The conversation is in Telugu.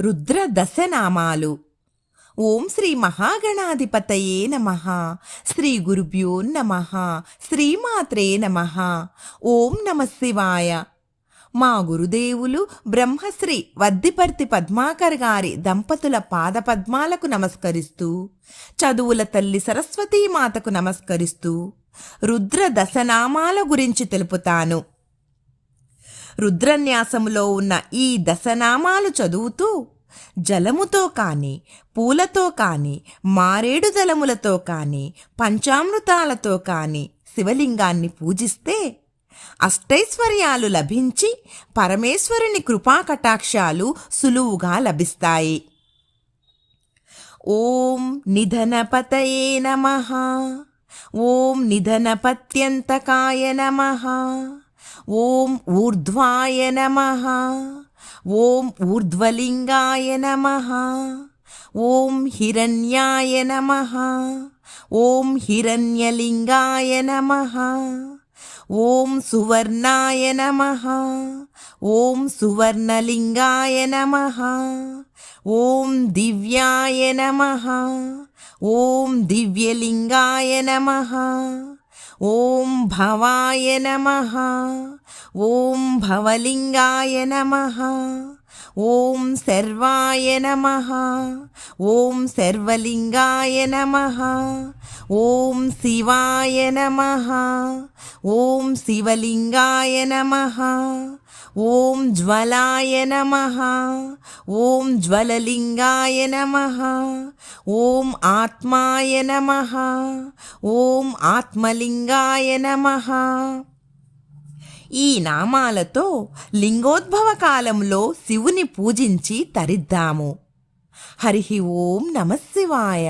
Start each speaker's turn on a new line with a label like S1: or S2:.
S1: రుద్ర దశనామాలు. ఓం శ్రీ మహాగణాధిపతయే నమః. శ్రీ గురుభ్యో నమః. శ్రీమాత్రే నమః. ఓం నమః శివాయ. మా గురుదేవులు బ్రహ్మశ్రీ వద్దిపర్తి పద్మాకర్ గారి దంపతుల పాదపద్మాలకు నమస్కరిస్తూ, చదువుల తల్లి సరస్వతీమాతకు నమస్కరిస్తూ రుద్ర దశనామాల గురించి తెలుపుతాను. రుద్రన్యాసములో ఉన్న ఈ దశనామాలు చదువుతూ జలముతో కాని, పూలతో కాని, మారేడు దళములతో కాని, పంచామృతాలతో కాని శివలింగాన్ని పూజిస్తే అష్టైశ్వర్యాలు లభించి పరమేశ్వరుని కృపాకటాక్షాలు సులువుగా లభిస్తాయి. ఓం నిధనపతయే నమః. ఓం నిధనపత్యంతకాయ నమః. ఓం ఊర్ధ్వాయ నమః. ఓం ఊర్ధ్వలింగాయ నమః. ఓం హిరణ్యాయ నమః. ఓం హిరణ్యలింగాయ నమః. ఓం సువర్ణాయ నమః. ఓం సువర్ణలింగాయ నమః. ఓం దివ్యాయ నమః. ఓం దివ్యలింగాయ నమః. ఓం భవాయ నమః. ఓం భవలింగాయ నమః. ఓం సర్వాయ నమః. ఓం సర్వలింగాయ నమః. ఓం శివాయ నమః. ఓం శివలింగాయ నమః. ఓం జ్వలాయ నమః. ఓం జ్వలలింగాయ నమః. ఓం ఆత్మాయ నమః. ఓం ఆత్మలింగాయ నమః. ఈ నామాలతో లింగోద్భవ కాలంలో శివుని పూజించి తరిద్దాము. హరి ఓం నమః శివాయ.